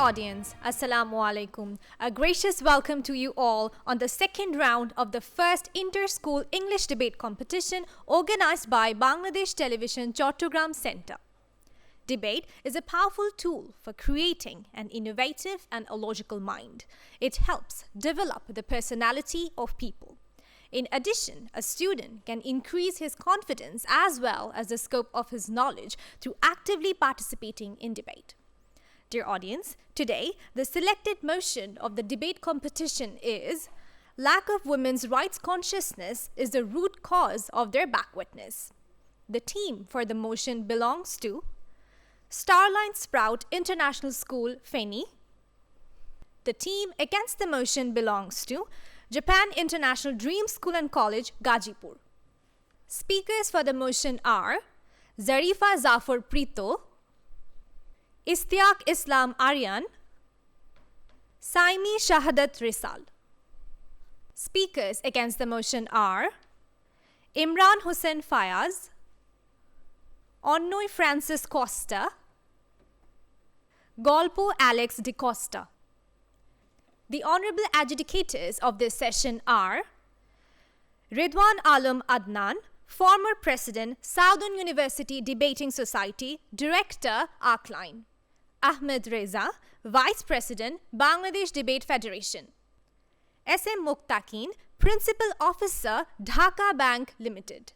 audience, Assalamu alaikum. A gracious welcome to you all on the second round of the first inter-school English debate competition organized by Bangladesh Television Chattogram Center. Debate is a powerful tool for creating an innovative and a logical mind. It helps develop the personality of people. In addition, a student can increase his confidence as well as the scope of his knowledge through actively participating in debate. Dear audience, today the selected motion of the debate competition is lack of women's rights consciousness is the root cause of their backwardness. The team for the motion belongs to Starline Sprout International School, Feni. The team against the motion belongs to Japan International Dream School and College, Gazipur. Speakers for the motion are Zarifa Zafar Prito, Istiaq Islam Aryan, Saimi Shahadat Risal. Speakers against the motion are Imran Hussain Fayaz, Onnoy Francis Costa, Golpo Alex de Costa. The honorable adjudicators of this session are Ridwan Alam Adnan, former President, Southern University Debating Society, Director, Arkline. Ahmed Reza, Vice President, Bangladesh Debate Federation. S.M. Muktaqin, Principal Officer, Dhaka Bank Limited.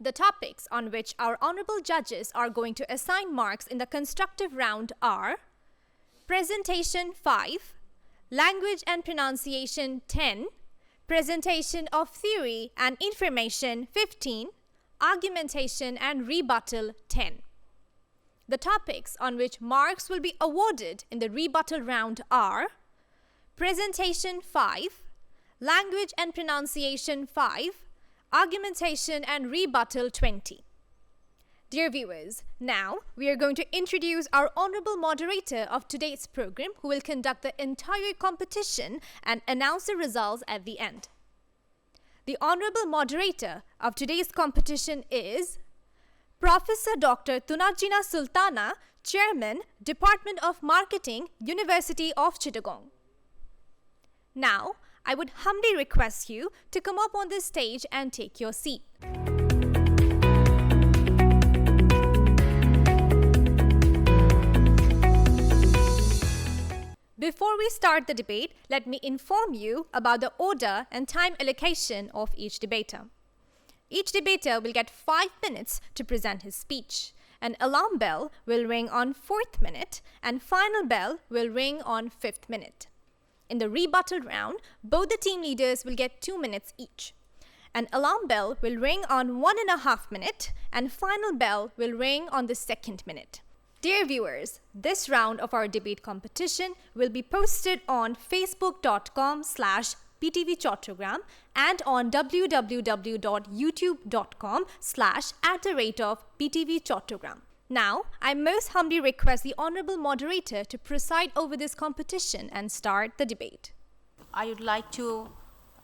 The topics on which our honorable judges are going to assign marks in the constructive round are Presentation 5, Language and Pronunciation 10, Presentation of Theory and Information 15, Argumentation and Rebuttal 10. The topics on which marks will be awarded in the rebuttal round are Presentation 5, Language and Pronunciation 5, Argumentation and Rebuttal 20. Dear viewers, now we are going to introduce our honorable moderator of today's program who will conduct the entire competition and announce the results at the end. The honorable moderator of today's competition is Professor Dr. Tunajina Sultana, Chairman, Department of Marketing, University of Chattogram. Now, I would humbly request you to come up on this stage and take your seat. Before we start the debate, let me inform you about the order and time allocation of each debater. Each debater will get 5 minutes to present his speech. An alarm bell will ring on 4th minute and final bell will ring on 5th minute. In the rebuttal round, both the team leaders will get 2 minutes each. An alarm bell will ring on 1.5 minute and final bell will ring on the 2nd minute. Dear viewers, this round of our debate competition will be posted on facebook.com/PTV-Chattogram and on www.youtube.com/@PTV-Chattogram. Now, I most humbly request the honorable moderator to preside over this competition and start the debate. I would like to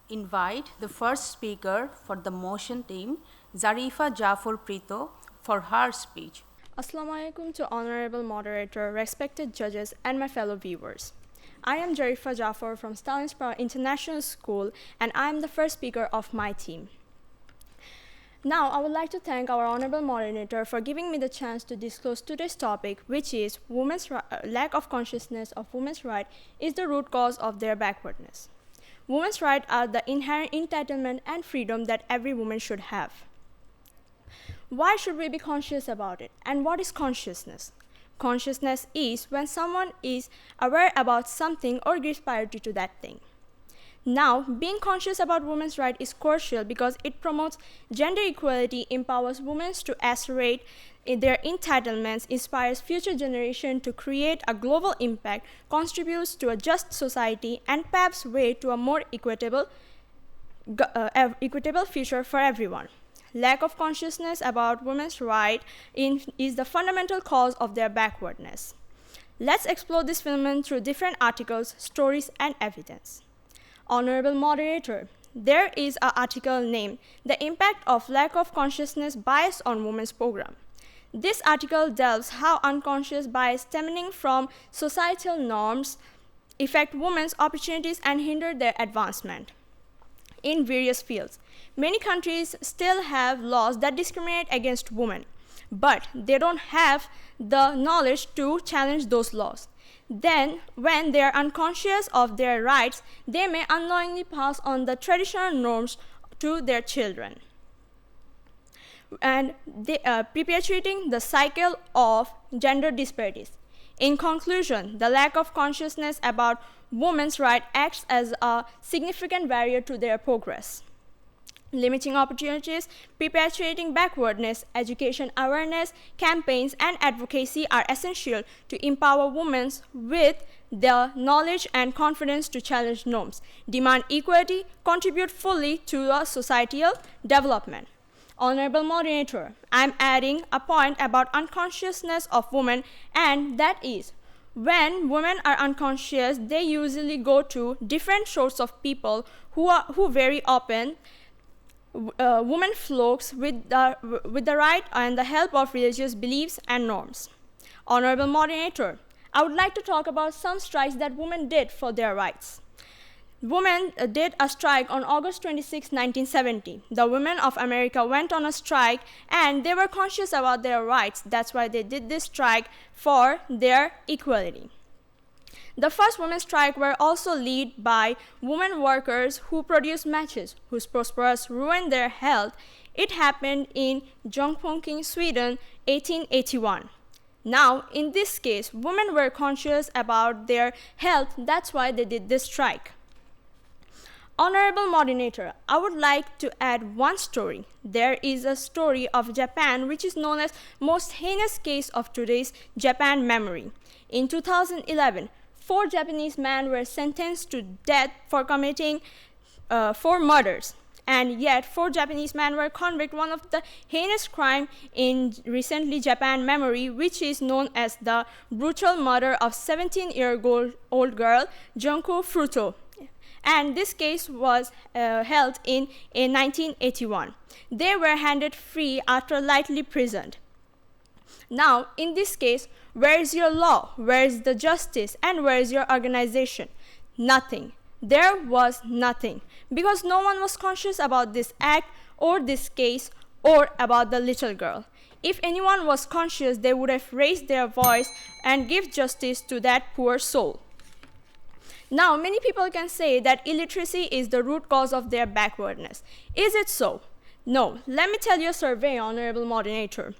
invite the first speaker for the motion team, Zarifa Jafar Prito, for her speech. Assalamu alaikum to honorable moderator, respected judges, and my fellow viewers. I am Zarifa Jafar from Starline International School, and I am the first speaker of my team. Now, I would like to thank our honorable moderator for giving me the chance to disclose today's topic, which is lack of consciousness of women's rights is the root cause of their backwardness. Women's rights are the inherent entitlement and freedom that every woman should have. Why should we be conscious about it? And what is consciousness? Consciousness is when someone is aware about something or gives priority to that thing. Now, being conscious about women's rights is crucial because it promotes gender equality, empowers women to assert their entitlements, inspires future generations to create a global impact, contributes to a just society, and paves way to a more equitable future for everyone. Lack of consciousness about women's rights is the fundamental cause of their backwardness. Let's explore this phenomenon through different articles, stories, and evidence. Honorable moderator, there is an article named The Impact of Lack of Consciousness Bias on Women's Program. This article delves how unconscious bias stemming from societal norms affect women's opportunities and hinder their advancement in various fields. Many countries still have laws that discriminate against women, but they don't have the knowledge to challenge those laws. Then, when they are unconscious of their rights, they may unknowingly pass on the traditional norms to their children, and they are perpetuating the cycle of gender disparities. In conclusion, the lack of consciousness about women's rights acts as a significant barrier to their progress. Limiting opportunities, perpetuating backwardness, education awareness, campaigns, and advocacy are essential to empower women with the knowledge and confidence to challenge norms, demand equality, contribute fully to a societal development. Honorable Moderator, I am adding a point about unconsciousness of women, and that is, when women are unconscious, they usually go to different sorts of people who very often women flocks with the right and the help of religious beliefs and norms. Honorable Moderator, I would like to talk about some strikes that women did for their rights. Women did a strike on August 26, 1970. The women of America went on a strike and they were conscious about their rights. That's why they did this strike for their equality. The first women's strike were also led by women workers who produced matches, whose prosperous ruined their health. It happened in Jönköping, Sweden, 1881. Now, in this case, women were conscious about their health. That's why they did this strike. Honorable Moderator, I would like to add one story. There is a story of Japan which is known as most heinous case of today's Japan memory. In 2011, 4 Japanese men were sentenced to death for committing 4 murders. And yet 4 Japanese men were convicted one of the heinous crime in recently Japan memory, which is known as the brutal murder of 17-year-old girl Junko Furuta. And this case was held in 1981. They were handed free after lightly imprisoned. Now, in this case, where is your law? Where is the justice? And where is your organization? Nothing. There was nothing. Because no one was conscious about this act or this case or about the little girl. If anyone was conscious, they would have raised their voice and give justice to that poor soul. Now, many people can say that illiteracy is the root cause of their backwardness. Is it so? No. Let me tell you a survey, Honorable Moderator.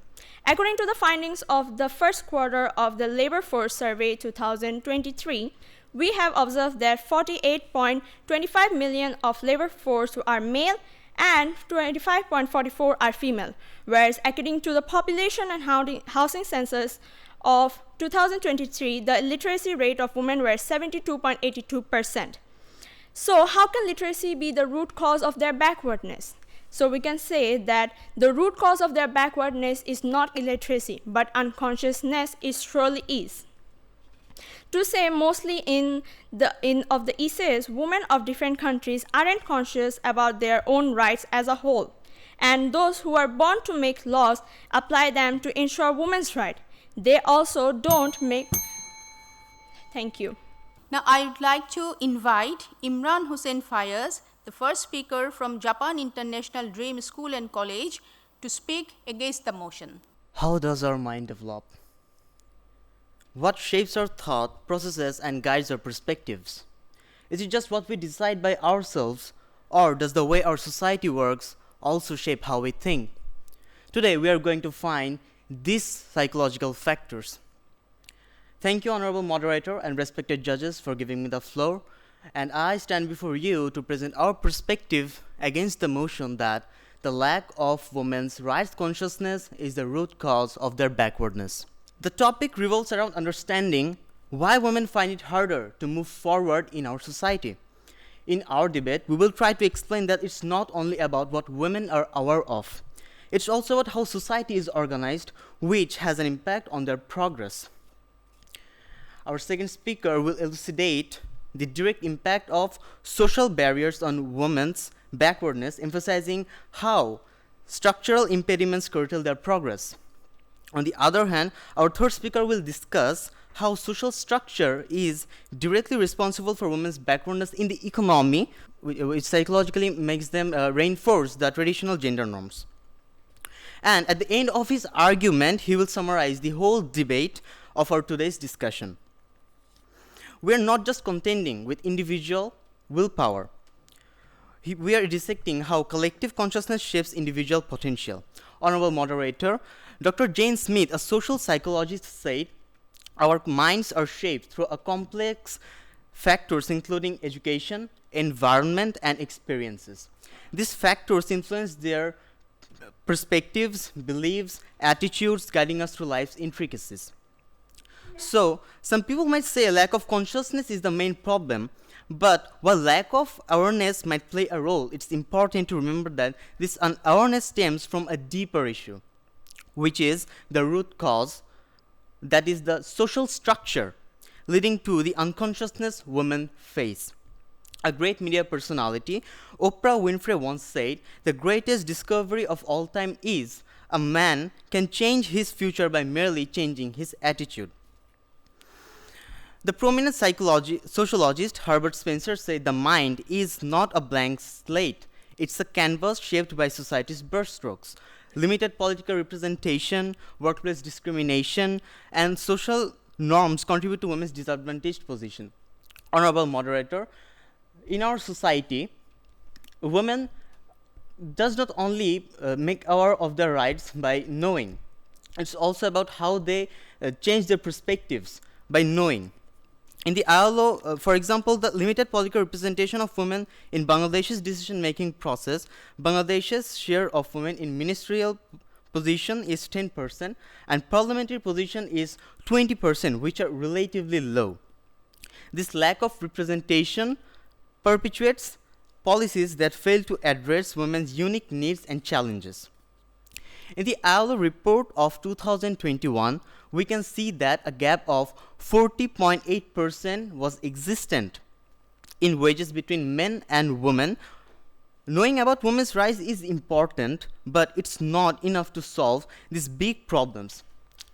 According to the findings of the first quarter of the Labor Force Survey 2023, we have observed that 48.25 million of labor force are male and 25.44 are female, whereas according to the population and housing census of 2023, the literacy rate of women were 72.82%. So how can literacy be the root cause of their backwardness? So we can say that the root cause of their backwardness is not illiteracy, but unconsciousness surely is. To say mostly in the essays, women of different countries aren't conscious about their own rights as a whole, and those who are born to make laws apply them to ensure women's rights. They also don't make... Thank you. Now I would like to invite Imran Hussain Fayaz, the first speaker from Japan International Dream School and College, to speak against the motion. How does our mind develop? What shapes our thought processes and guides our perspectives? Is it just what we decide by ourselves, or does the way our society works also shape how we think? Today we are going to find these psychological factors. Thank you, Honorable Moderator and respected judges, for giving me the floor, and I stand before you to present our perspective against the motion that the lack of women's rights consciousness is the root cause of their backwardness. The topic revolves around understanding why women find it harder to move forward in our society. In our debate, we will try to explain that it's not only about what women are aware of, it's also about how society is organized, which has an impact on their progress. Our second speaker will elucidate the direct impact of social barriers on women's backwardness, emphasizing how structural impediments curtail their progress. On the other hand, our third speaker will discuss how social structure is directly responsible for women's backwardness in the economy, which psychologically makes them reinforce the traditional gender norms. And at the end of his argument, he will summarize the whole debate of our today's discussion. We are not just contending with individual willpower. We are dissecting how collective consciousness shapes individual potential. Honorable moderator, Dr. Jane Smith, a social psychologist, said, our minds are shaped through a complex factors including education, environment, and experiences. These factors influence their perspectives, beliefs, attitudes, guiding us through life's intricacies. So, some people might say a lack of consciousness is the main problem, but while lack of awareness might play a role, it's important to remember that this unawareness stems from a deeper issue, which is the root cause, that is the social structure leading to the unconsciousness women face. A great media personality, Oprah Winfrey, once said, the greatest discovery of all time is a man can change his future by merely changing his attitude. The prominent sociologist Herbert Spencer said the mind is not a blank slate, it's a canvas shaped by society's brushstrokes. Limited political representation, workplace discrimination, and social norms contribute to women's disadvantaged position. Honorable moderator, in our society, women does not only make aware of their rights by knowing, it's also about how they change their perspectives by knowing. In the ILO, for example, the limited political representation of women in Bangladesh's decision-making process, Bangladesh's share of women in ministerial position is 10% and parliamentary position is 20%, which are relatively low. This lack of representation perpetuates policies that fail to address women's unique needs and challenges. In the ILO report of 2021, we can see that a gap of 40.8% was existent in wages between men and women. Knowing about women's rights is important, but it's not enough to solve these big problems.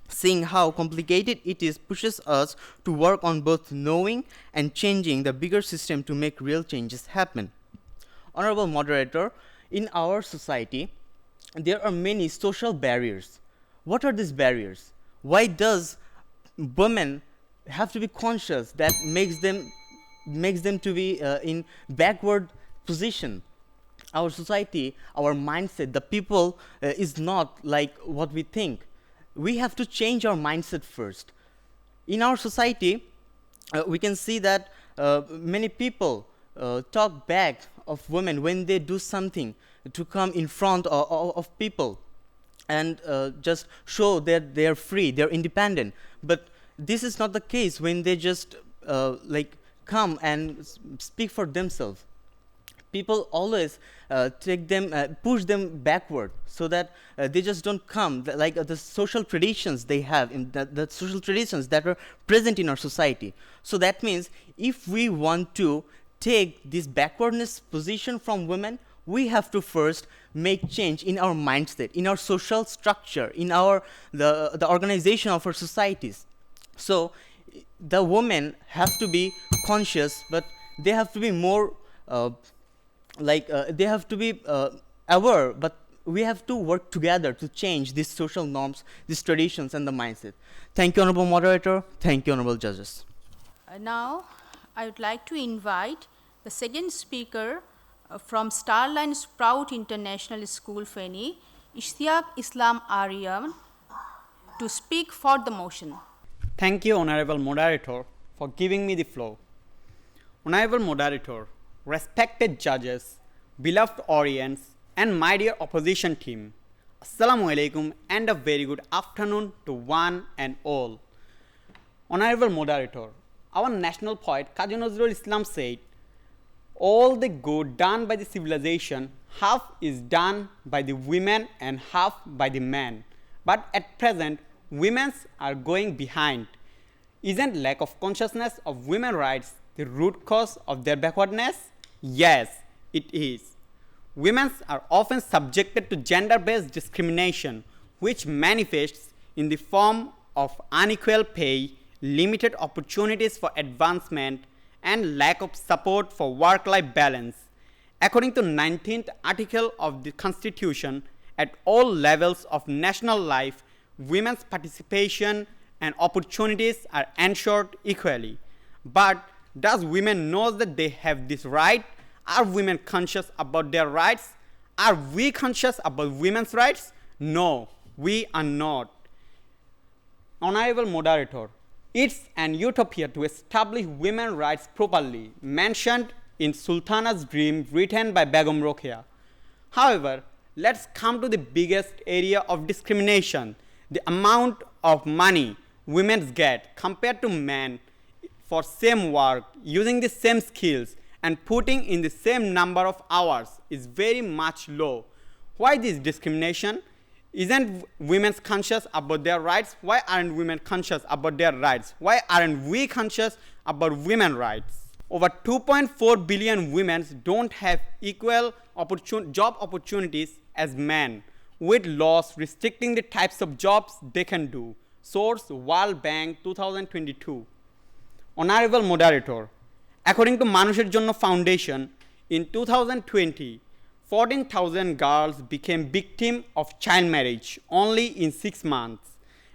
Seeing how complicated it is pushes us to work on both knowing and changing the bigger system to make real changes happen. Honorable moderator, in our society, there are many social barriers. What are these barriers? Why does women have to be conscious that makes them to be in backward position? Our society, our mindset, the people is not like what we think. We have to change our mindset first. In our society, we can see that many people talk back of women when they do something to come in front of people and just show that they are free, they are independent. But this is not the case when they just come and speak for themselves. People always push them backward, so that they just don't come. The social traditions they have, in the social traditions that are present in our society. So that means if we want to take this backwardness position from women, we have to first make change in our mindset, in our social structure, in the organization of our societies. So the women have to be conscious, but they have to be more they have to be aware, but we have to work together to change these social norms, these traditions, and the mindset. Thank you, Honorable Moderator. Thank you, Honorable Judges. Now, I would like to invite the second speaker from Starline Sprout International School, Feni, Ishtiaq Islam Aryan, to speak for the motion. Thank you, Honorable Moderator, for giving me the floor. Honorable Moderator, respected judges, beloved audience, and my dear opposition team, Assalamu alaikum and a very good afternoon to one and all. Honorable Moderator, our national poet Kazi Nabila Tasnim said, all the good done by the civilization, half is done by the women and half by the men. But at present, women are going behind. Isn't lack of consciousness of women's rights the root cause of their backwardness? Yes, it is. Women are often subjected to gender-based discrimination, which manifests in the form of unequal pay, limited opportunities for advancement, and lack of support for work-life balance. According to 19th article of the Constitution, at all levels of national life, women's participation and opportunities are ensured equally. But does women know that they have this right? Are women conscious about their rights? Are we conscious about women's rights? No, we are not. Honorable Moderator, it's an utopia to establish women's rights properly, mentioned in Sultana's Dream, written by Begum Rokeya. However, let's come to the biggest area of discrimination, the amount of money women get compared to men for same work, using the same skills and putting in the same number of hours is very much low. Why this discrimination? Isn't women conscious about their rights? Why aren't women conscious about their rights? Why aren't we conscious about women's rights? Over 2.4 billion women don't have equal job opportunities as men, with laws restricting the types of jobs they can do. Source World Bank 2022. Honorable Moderator, according to Manusher Jonno Foundation, in 2020, 14,000 girls became victims of child marriage only in 6 months,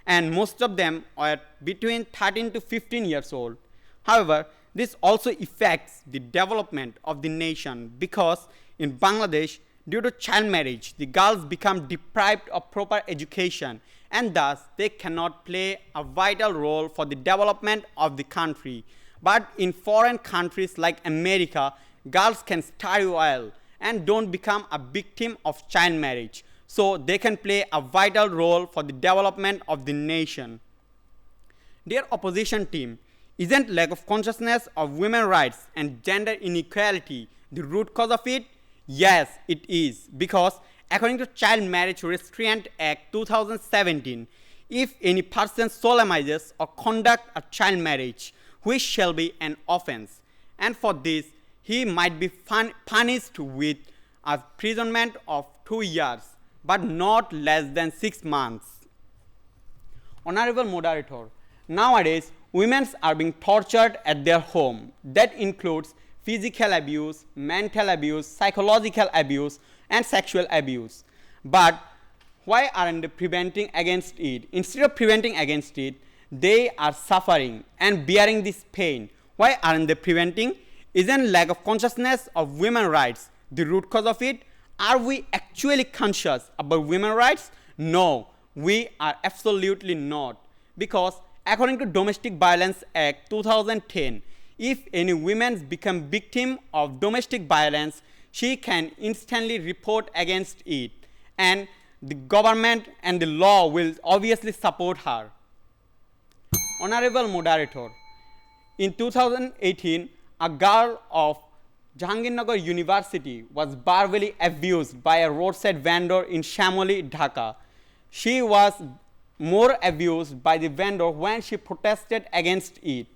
and most of them are between 13 to 15 years old. However, this also affects the development of the nation because in Bangladesh, due to child marriage, the girls become deprived of proper education and thus they cannot play a vital role for the development of the country. But in foreign countries like America, girls can study well and don't become a victim of child marriage, so they can play a vital role for the development of the nation. Dear opposition team, isn't lack of consciousness of women's rights and gender inequality the root cause of it? Yes, it is, because according to Child Marriage Restraint Act 2017, if any person solemnizes or conduct a child marriage, which shall be an offense, and for this he might be punished with a imprisonment of 2 years, but not less than 6 months. Honorable Moderator, nowadays women are being tortured at their home. That includes physical abuse, mental abuse, psychological abuse, and sexual abuse. But why aren't they preventing against it? Instead of preventing against it, they are suffering and bearing this pain. Why aren't they preventing? Isn't lack of consciousness of women's rights the root cause of it? Are we actually conscious about women's rights? No, we are absolutely not. Because according to Domestic Violence Act 2010, if any woman becomes victim of domestic violence, she can instantly report against it, and the government and the law will obviously support her. Honorable Moderator, in 2018, a girl of Jahangirnagar University was barbarly abused by a roadside vendor in Shamoli, Dhaka. She was more abused by the vendor when she protested against it.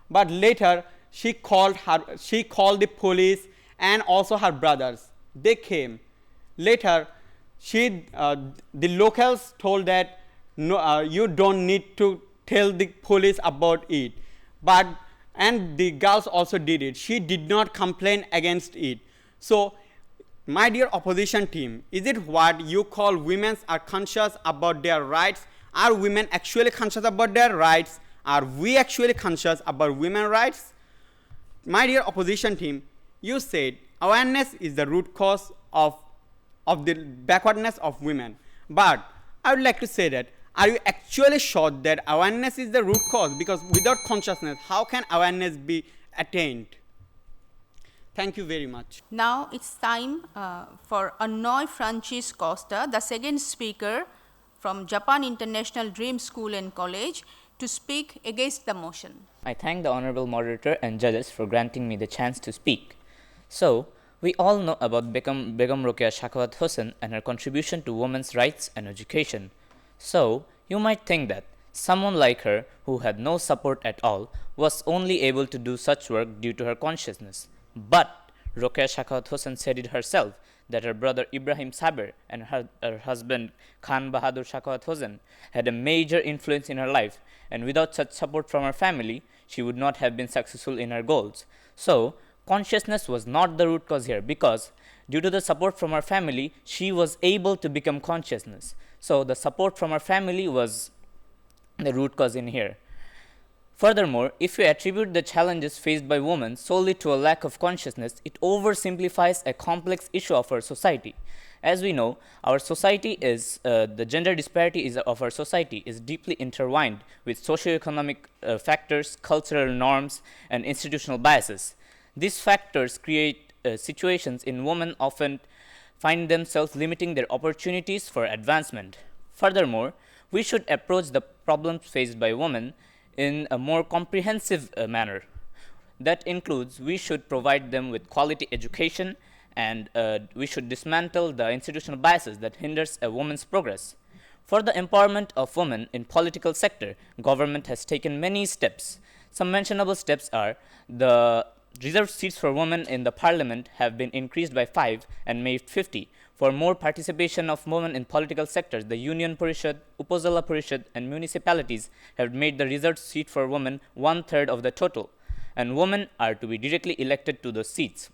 But later, she called the police and also her brothers. They came. Later, the locals told that no, you don't need to tell the police about it. And the girls also did it. She did not complain against it. So, my dear opposition team, is it what you call women are conscious about their rights? Are women actually conscious about their rights? Are we actually conscious about women's rights? My dear opposition team, you said awareness is the root cause of the backwardness of women. But I would like to say that, are you actually sure that awareness is the root cause? Because without consciousness, how can awareness be attained? Thank you very much. Now it's time for Anoy Francis Costa, the second speaker from Japan International Dream School and College, to speak against the motion. I thank the Honorable Moderator and judges for granting me the chance to speak. So, we all know about Begum Rokeya Shakhawat Hossain and her contribution to women's rights and education. So, you might think that someone like her, who had no support at all, was only able to do such work due to her consciousness. But Rokeya Shakhawat Hossain said it herself, that her brother Ibrahim Saber and her husband Khan Bahadur Shakwat Hossain had a major influence in her life, and without such support from her family, she would not have been successful in her goals. So, consciousness was not the root cause here, because due to the support from her family, she was able to become consciousness. So, the support from her family was the root cause in here. Furthermore, if we attribute the challenges faced by women solely to a lack of consciousness, it oversimplifies a complex issue of our society. As we know, our society is, the gender disparity of our society is deeply intertwined with socioeconomic factors, cultural norms, and institutional biases. These factors create situations in women often find themselves limiting their opportunities for advancement. Furthermore, we should approach the problems faced by women in a more comprehensive manner. That includes, we should provide them with quality education, and we should dismantle the institutional biases that hinders a woman's progress. For the empowerment of women in political sector, government has taken many steps. Some mentionable steps are: the reserved seats for women in the parliament have been increased by 5 and made 50. For more participation of women in political sectors, the Union Parishad, Upazila Parishad, and municipalities have made the reserved seat for women 1/3 of the total, and women are to be directly elected to those seats.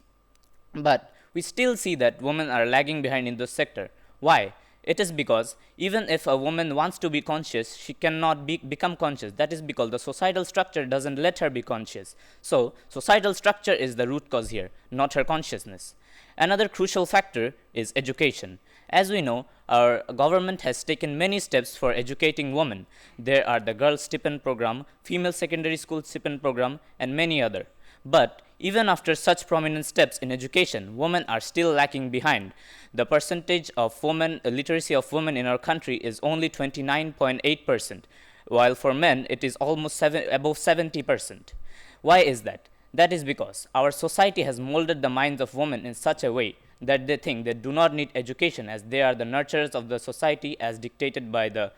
But we still see that women are lagging behind in this sector. Why? It is because even if a woman wants to be conscious, she cannot become conscious. That is because the societal structure doesn't let her be conscious. So, societal structure is the root cause here, not her consciousness. Another crucial factor is education. As we know, our government has taken many steps for educating women. There are the Girls Stipend Program, Female Secondary School Stipend Program, and many other. But even after such prominent steps in education, women are still lacking behind. The percentage of women, literacy of women in our country is only 29.8%, while for men it is almost above 70%. Why is that? That is because our society has molded the minds of women in such a way that they think they do not need education, as they are the nurturers of the society as dictated by the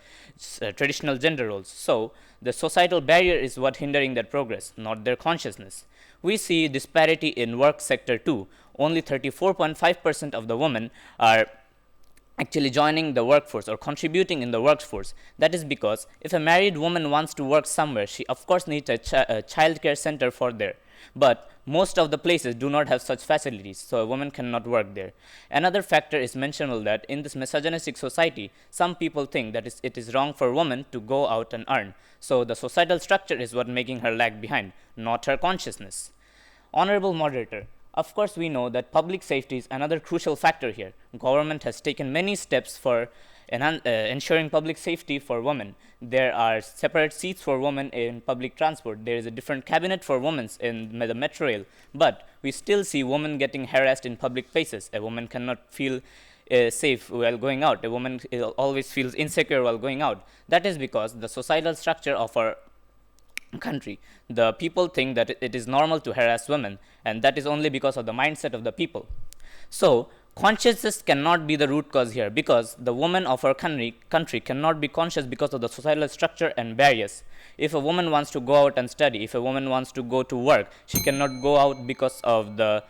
traditional gender roles. So, the societal barrier is what hindering their progress, not their consciousness. We see disparity in work sector too. Only 34.5% of the women are actually joining the workforce or contributing in the workforce. That is because if a married woman wants to work somewhere, she of course needs a child care center for there. But most of the places do not have such facilities, so a woman cannot work there. Another factor is mentionable that in this misogynistic society, some people think that it is wrong for women to go out and earn. So the societal structure is what making her lag behind, not her consciousness. Honorable Moderator, of course we know that public safety is another crucial factor here. Government has taken many steps for ensuring public safety for women. There are separate seats for women in public transport. There is a different cabinet for women in the metro rail. But we still see women getting harassed in public places. A woman cannot feel safe while going out. A woman always feels insecure while going out. That is because the societal structure of our country, the people think that it is normal to harass women, and that is only because of the mindset of the people. So, consciousness cannot be the root cause here, because the women of our country cannot be conscious because of the societal structure and barriers. If a woman wants to go out and study, if a woman wants to go to work, she cannot go out because of the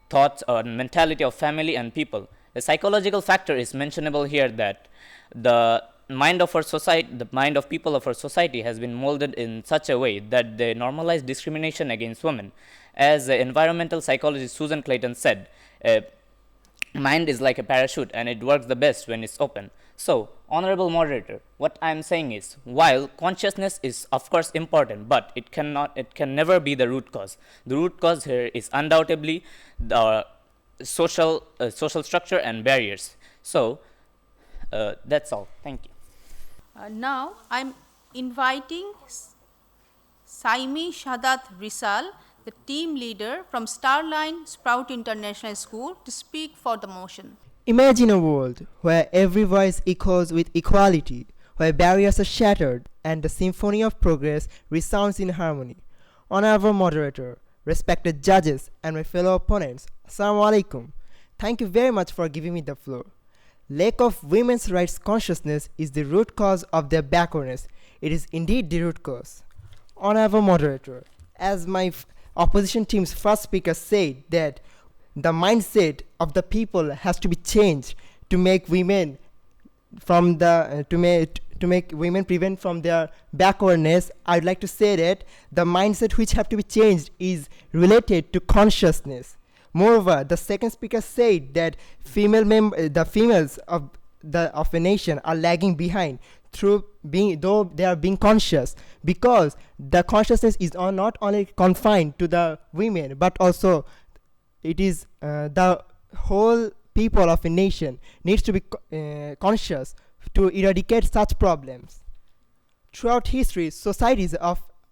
thoughts or mentality of family and people. The psychological factor is mentionable here, that the mind of our society, the mind of people of our society has been molded in such a way that they normalize discrimination against women. As environmental psychologist Susan Clayton said, mind is like a parachute and it works the best when it's open. So, Honorable Moderator, what I am saying is, while consciousness is of course important, but it can never be the root cause. The root cause here is undoubtedly the social structure and barriers. So, that's all. Thank you. Now, I am inviting Saimi Shadat Risal, the team leader from Starline Sprout International School, to speak for the motion. Imagine a world where every voice echoes with equality, where barriers are shattered and the symphony of progress resounds in harmony. Honorable Moderator, respected judges, and my fellow opponents, Assalamu alaikum. Thank you very much for giving me the floor. Lack of women's rights consciousness is the root cause of their backwardness. It is indeed the root cause. Honorable Moderator, as my opposition team's first speaker said, that the mindset of the people has to be changed to make women from the to make women prevent from their backwardness. I'd like to say that the mindset which have to be changed is related to consciousness. Moreover, the second speaker said that the females of a nation are lagging behind though they are being conscious, because the consciousness is not only confined to the women, but also it is the whole people of a nation needs to be conscious to eradicate such problems. Throughout history, societies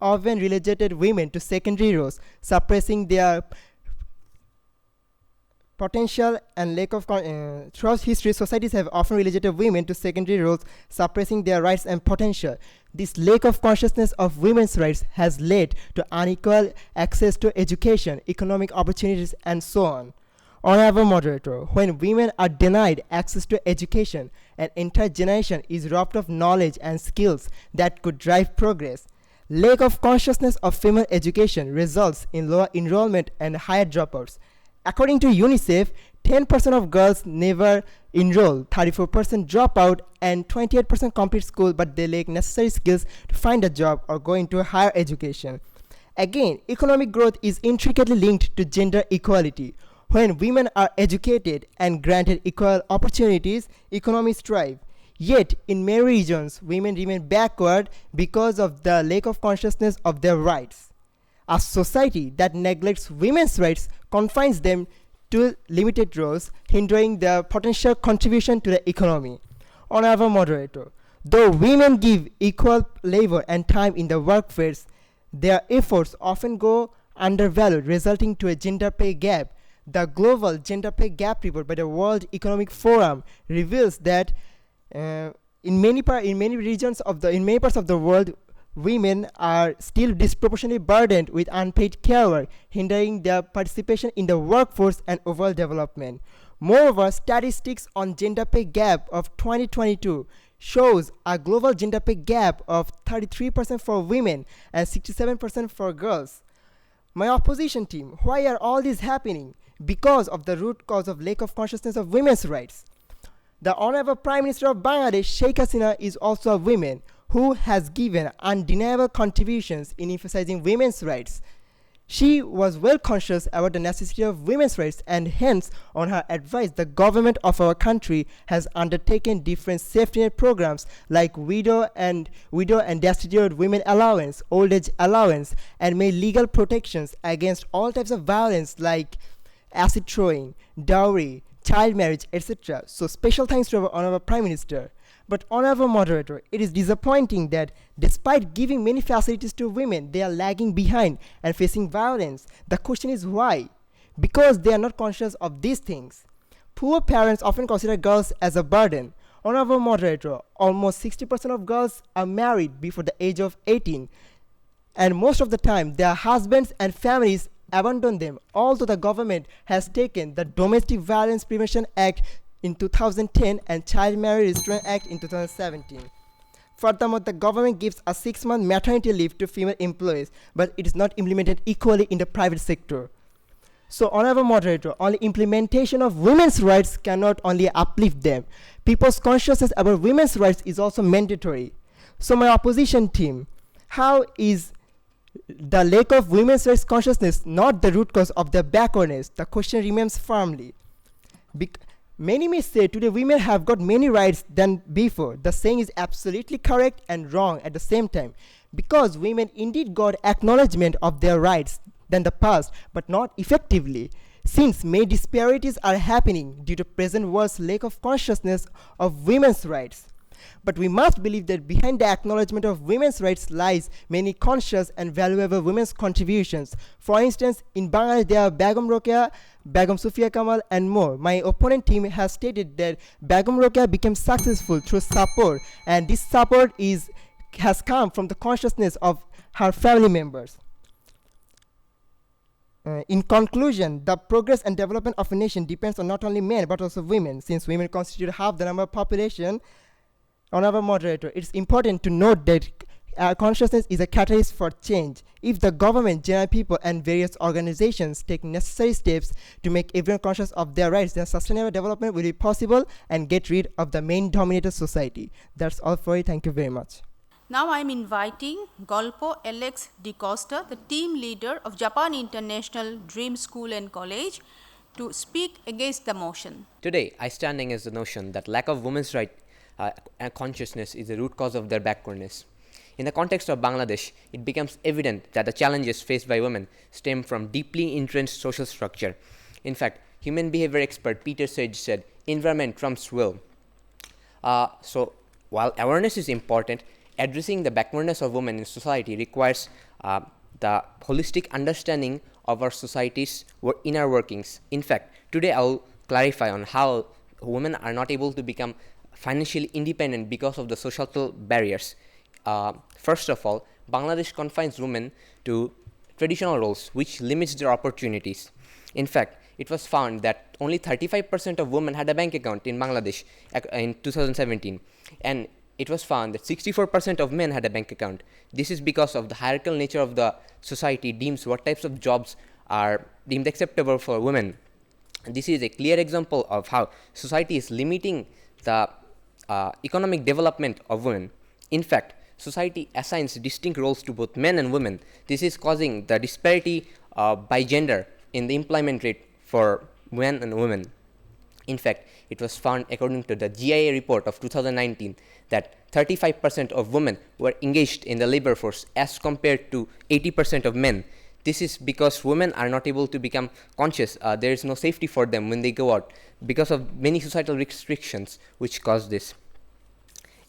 often relegated women to secondary roles, suppressing their potential and lack of throughout history, societies have often relegated women to secondary roles, suppressing their rights and potential. This lack of consciousness of women's rights has led to unequal access to education, economic opportunities, and so on. Honorable Moderator, when women are denied access to education, an entire generation is robbed of knowledge and skills that could drive progress. Lack of consciousness of female education results in lower enrollment and higher dropouts. According to UNICEF, 10% of girls never enroll, 34% drop out, and 28% complete school, but they lack necessary skills to find a job or go into higher education. Again, economic growth is intricately linked to gender equality. When women are educated and granted equal opportunities, economies thrive. Yet, in many regions, women remain backward because of the lack of consciousness of their rights. A society that neglects women's rights confines them to limited roles, hindering their potential contribution to the economy. Honorable Moderator, though women give equal labor and time in the workforce, their efforts often go undervalued, resulting to a gender pay gap. The Global Gender Pay Gap report by the World Economic Forum reveals that in many parts of the world, women are still disproportionately burdened with unpaid care work, hindering their participation in the workforce and overall development. Moreover, statistics on gender pay gap of 2022 shows a global gender pay gap of 33% for women and 67% for girls. My opposition team, why are all this happening? Because of the root cause of lack of consciousness of women's rights. The Honorable Prime Minister of Bangladesh, Sheikh Hasina, is also a woman who has given undeniable contributions in emphasizing women's rights. She was well conscious about the necessity of women's rights, and hence, on her advice, the government of our country has undertaken different safety net programs like widow and destitute women allowance, old age allowance, and made legal protections against all types of violence like acid throwing, dowry, child marriage, etc. So special thanks to our Honorable Prime Minister. But Honorable Moderator, it is disappointing that despite giving many facilities to women, they are lagging behind and facing violence. The question is why? Because they are not conscious of these things. Poor parents often consider girls as a burden. Honorable Moderator, almost 60% of girls are married before the age of 18, and most of the time their husbands and families abandon them, although the government has taken the Domestic Violence Prevention Act in 2010 and Child Marriage Restraint Act in 2017. Furthermore, the government gives a 6-month maternity leave to female employees, but it is not implemented equally in the private sector. So, Honorable Moderator, only implementation of women's rights cannot only uplift them. People's consciousness about women's rights is also mandatory. So, my opposition team, how is the lack of women's rights consciousness not the root cause of their backwardness? The question remains firmly. Many may say today women have got many rights than before. The saying is absolutely correct and wrong at the same time, because women indeed got acknowledgement of their rights than the past, but not effectively, since many disparities are happening due to present world's lack of consciousness of women's rights. But we must believe that behind the acknowledgement of women's rights lies many conscious and valuable women's contributions. For instance, in Bangladesh there are Begum Rokeya, Begum Sufia Kamal, and more. My opponent team has stated that Begum Rokeya became successful through support, and this support has come from the consciousness of her family members. In conclusion, the progress and development of a nation depends on not only men but also women. Since women constitute half the number of population, Honorable Moderator, it's important to note that Consciousness is a catalyst for change. If the government, general people, and various organizations take necessary steps to make everyone conscious of their rights, then sustainable development will be possible and get rid of the main dominated society. That's all for it. Thank you very much. Now I am inviting Golpo Alex DeCosta, the team leader of Japan International Dream School and College, to speak against the motion. Today, I stand against the notion that lack of women's right and consciousness is the root cause of their backwardness. In the context of Bangladesh, it becomes evident that the challenges faced by women stem from deeply entrenched social structure. In fact, human behavior expert Peter Sage said, "Environment trumps will." So, while awareness is important, addressing the backwardness of women in society requires the holistic understanding of our society's inner workings. In fact, today I will clarify on how women are not able to become financially independent because of the societal barriers. First of all, Bangladesh confines women to traditional roles, which limits their opportunities. In fact, it was found that only 35% of women had a bank account in Bangladesh in 2017, and it was found that 64% of men had a bank account. This is because of the hierarchical nature of the society deems what types of jobs are deemed acceptable for women. This is a clear example of how society is limiting the economic development of women. In fact, society assigns distinct roles to both men and women. This is causing the disparity by gender in the employment rate for men and women. In fact, it was found according to the GIA report of 2019 that 35% of women were engaged in the labor force as compared to 80% of men. This is because women are not able to become conscious. There is no safety for them when they go out because of many societal restrictions which cause this.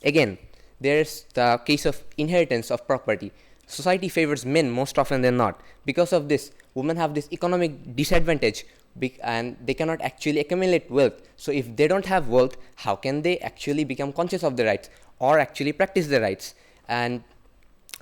Again, there is the case of inheritance of property. Society favors men most often than not. Because of this, women have this economic disadvantage and they cannot actually accumulate wealth. So if they don't have wealth, how can they actually become conscious of their rights or actually practice their rights? And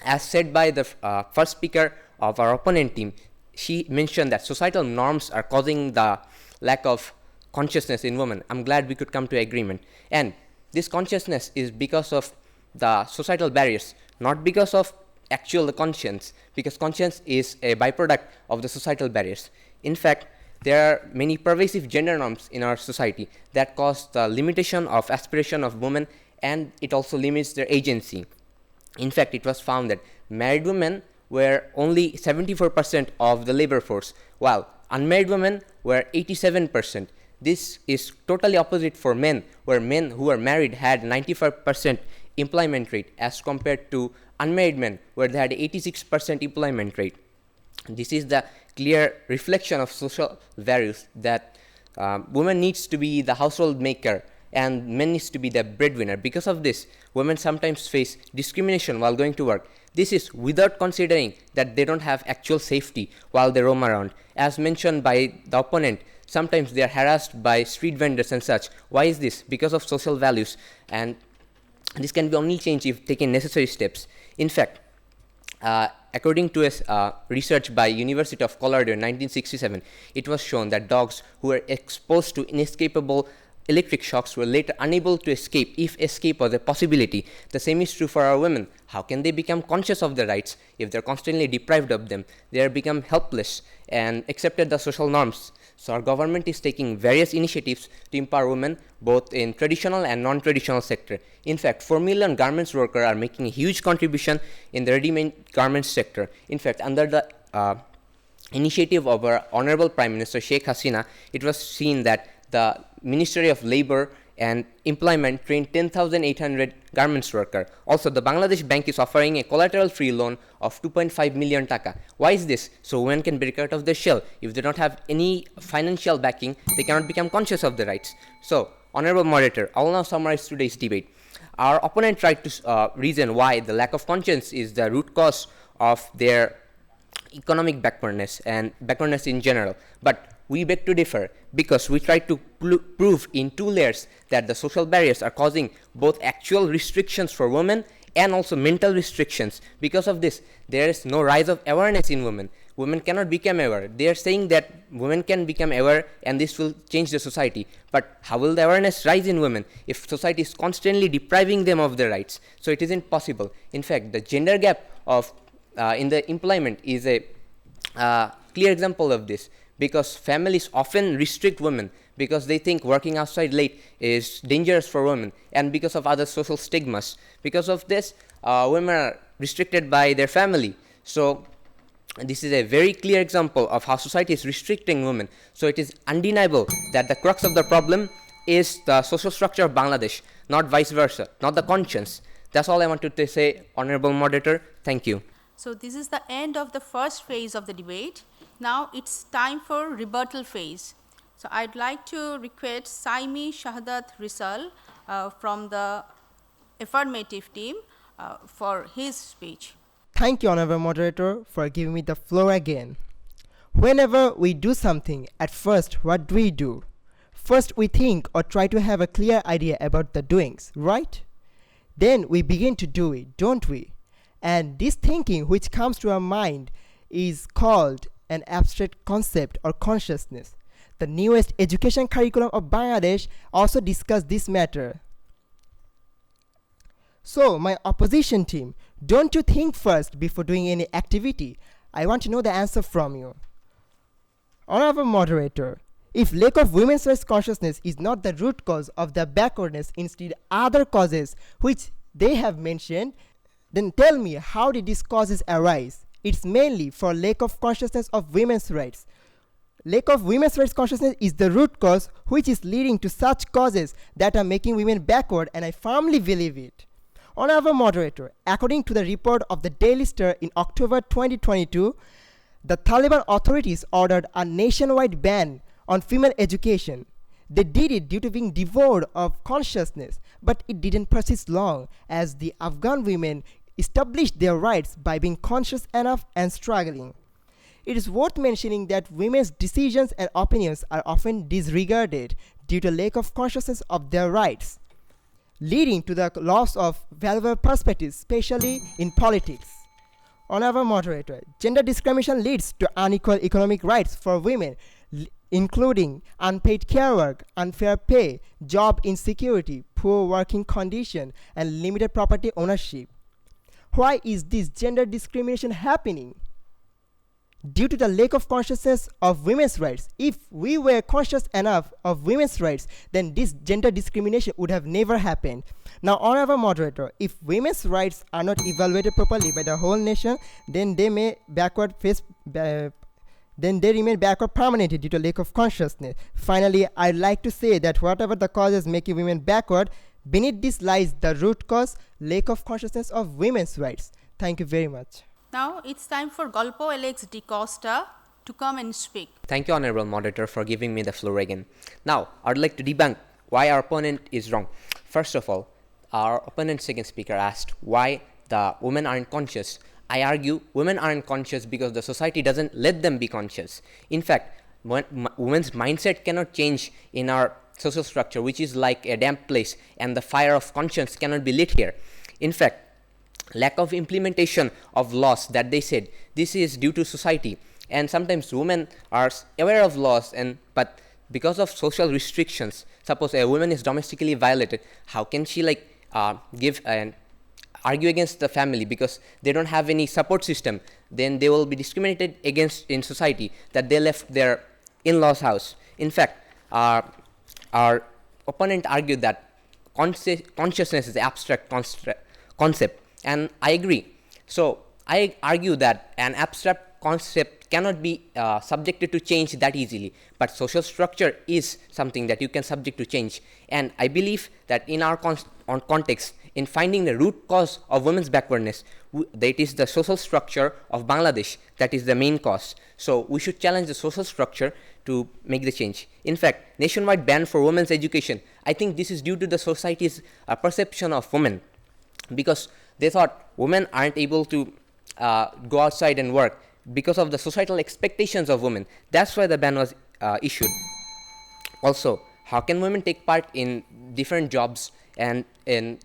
as said by the first speaker of our opponent team, she mentioned that societal norms are causing the lack of consciousness in women. I'm glad we could come to agreement. And this consciousness is because of the societal barriers, not because of actual conscience, because conscience is a byproduct of the societal barriers. In fact, there are many pervasive gender norms in our society that cause the limitation of aspiration of women, and it also limits their agency. In fact, it was found that married women were only 74% of the labor force, while unmarried women were 87%. This is totally opposite for men, where men who were married had 95% employment rate as compared to unmarried men, where they had 86% employment rate. This is the clear reflection of social values that woman needs to be the household maker and men needs to be the breadwinner. Because of this, women sometimes face discrimination while going to work. This is without considering that they don't have actual safety while they roam around. As mentioned by the opponent, sometimes they are harassed by street vendors and such. Why is this? Because of social values, and this can be only changed if taken necessary steps. In fact, according to a research by University of Colorado in 1967, it was shown that dogs who were exposed to inescapable electric shocks were later unable to escape if escape was a possibility. The same is true for our women. How can they become conscious of their rights if they're constantly deprived of them? They are become helpless and accepted the social norms. So our government is taking various initiatives to empower women both in traditional and non-traditional sector. In fact, 4 million garments workers are making a huge contribution in the ready-made garments sector. In fact, under the initiative of our Honorable Prime Minister Sheikh Hasina, it was seen that the Ministry of Labor and Employment trained 10,800 garments workers. Also, the Bangladesh Bank is offering a collateral-free loan of 2.5 million taka. Why is this? So women can break out of their shell. If they don't have any financial backing, they cannot become conscious of their rights. So, Honorable Moderator, I will now summarize today's debate. Our opponent tried to reason why the lack of conscience is the root cause of their economic backwardness and backwardness in general. But we beg to differ because we try to prove in two layers that the social barriers are causing both actual restrictions for women and also mental restrictions. Because of this, there is no rise of awareness in women. women cannot become aware. They are saying that women can become aware and this will change the society. But how will the awareness rise in women if society is constantly depriving them of their rights? So it isn't possible. In fact, the gender gap of in the employment is a clear example of this, because families often restrict women because they think working outside late is dangerous for women, and because of other social stigmas. Because of this, women are restricted by their family. So this is a very clear example of how society is restricting women. So it is undeniable that the crux of the problem is the social structure of Bangladesh, not vice versa, not the conscience. That's all I wanted to say, Honorable Moderator. Thank you. So this is the end of the first phase of the debate. Now it's time for rebuttal phase. So I'd like to request Saimi Shahadat Risal from the affirmative team for his speech. Thank you, Honorable Moderator, for giving me the floor again. Whenever we do something, at first, what do we do? First, we think or try to have a clear idea about the doings, right? Then we begin to do it, don't we? And this thinking which comes to our mind is called an abstract concept or consciousness. The newest education curriculum of Bangladesh also discussed this matter. So, my opposition team, don't you think first before doing any activity? I want to know the answer from you. Honorable Moderator, if lack of women's rights consciousness is not the root cause of the backwardness, instead other causes which they have mentioned, then tell me, how did these causes arise? It's mainly for lack of consciousness of women's rights. Lack of women's rights consciousness is the root cause which is leading to such causes that are making women backward, and I firmly believe it. Honorable Moderator, according to the report of the Daily Star in October 2022, the Taliban authorities ordered a nationwide ban on female education. They did it due to being devoid of consciousness, but it didn't persist long, as the Afghan women established their rights by being conscious enough and struggling. It is worth mentioning that women's decisions and opinions are often disregarded due to lack of consciousness of their rights, leading to the loss of valuable perspectives, especially in politics. Honorable Moderator, gender discrimination leads to unequal economic rights for women, including unpaid care work, unfair pay, job insecurity, poor working condition, and limited property ownership. Why is this gender discrimination happening? Due to the lack of consciousness of women's rights. If we were conscious enough of women's rights, then this gender discrimination would have never happened. Now, Honorable Moderator, if women's rights are not evaluated properly by the whole nation, then they may remain backward permanently due to lack of consciousness. Finally, I'd like to say that whatever the causes making women backward, beneath this lies the root cause, lack of consciousness of women's rights. Thank you very much. Now it's time for Golpo Alex DeCosta to come and speak. Thank you, Honorable Moderator, for giving me the floor again. Now, I'd like to debunk why our opponent is wrong. First of all, our opponent's second speaker asked why the women aren't conscious. I argue women aren't conscious because the society doesn't let them be conscious. In fact, women's mindset cannot change in our social structure, which is like a damp place, and the fire of conscience cannot be lit here. In fact, lack of implementation of laws that they said, this is due to society, and sometimes women are aware of laws, but because of social restrictions, suppose a woman is domestically violated, how can she give and argue against the family because they don't have any support system? Then they will be discriminated against in society, that they left their in-laws house. In fact, our opponent argued that consciousness is an abstract concept. And I agree. So I argue that an abstract concept cannot be subjected to change that easily, but social structure is something that you can subject to change. And I believe that in our context, in finding the root cause of women's backwardness, that is the social structure of Bangladesh, that is the main cause. So we should challenge the social structure to make the change. In fact, nationwide ban for women's education, I think this is due to the society's perception of women, because they thought women aren't able to go outside and work because of the societal expectations of women. That's why the ban was issued. Also, how can women take part in different jobs and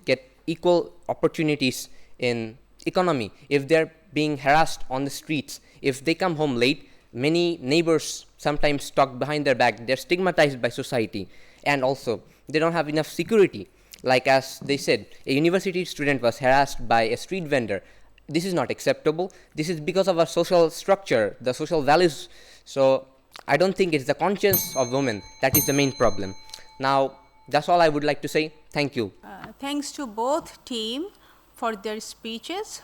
get equal opportunities in economy if they're being harassed on the streets If they come home late, many neighbors sometimes talk behind their back. They're stigmatized by society, and also they don't have enough security. Like as they said, a university student was harassed by a street vendor. This is not acceptable. This is because of our social structure, the social values. So I don't think it's the conscience of women that is the main problem. Now, that's all I would like to say. Thank you. Thanks to both team for their speeches.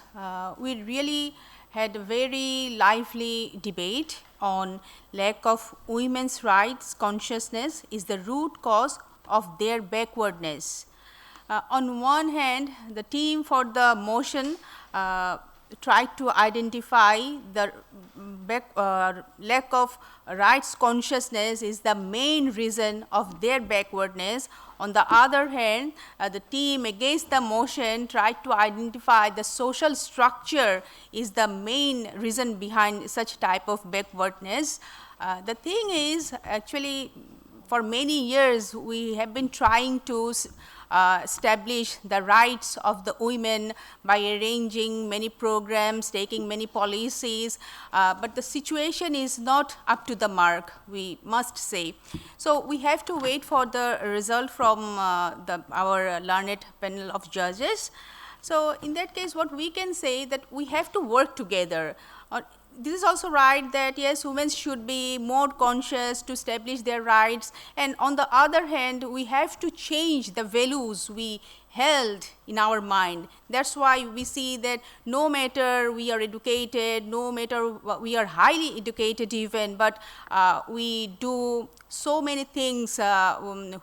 We really had a very lively debate on lack of women's rights consciousness is the root cause of their backwardness. On one hand, the team for the motion tried to identify the lack of rights consciousness is the main reason of their backwardness. On the other hand, the team against the motion tried to identify the social structure is the main reason behind such type of backwardness. The thing is, actually, for many years, we have been trying to establish the rights of the women by arranging many programs, taking many policies, but the situation is not up to the mark, we must say. So we have to wait for the result from our learned panel of judges. So in that case, what we can say that we have to work together. This is also right that yes, women should be more conscious to establish their rights, and on the other hand, we have to change the values we held in our mind. That's why we see that no matter we are educated, no matter we are highly educated even, but we do so many things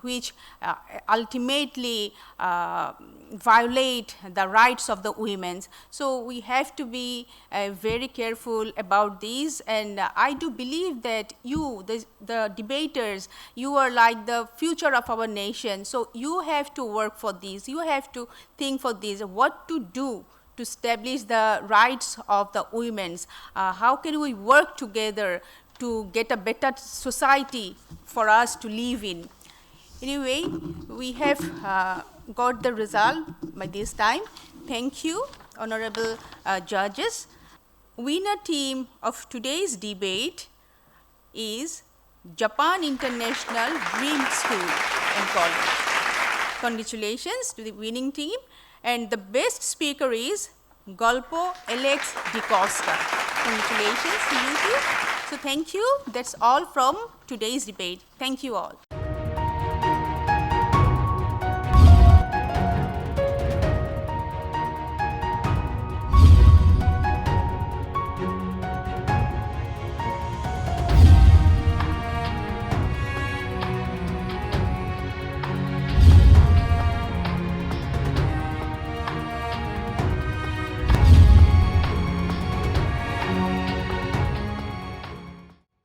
which ultimately violate the rights of the women. So we have to be very careful about these, and I do believe that you, the debaters, you are like the future of our nation. So you have to work for this. You have to think for this, what to do to establish the rights of the women. How can we work together to get a better society for us to live in? Anyway, we have got the result by this time. Thank you, honorable judges. Winner team of today's debate is Japan International Dream School and College. Congratulations to the winning team, and the best speaker is Golpo Alex DiCosta. Congratulations to you too. So thank you. That's all from today's debate. Thank you all.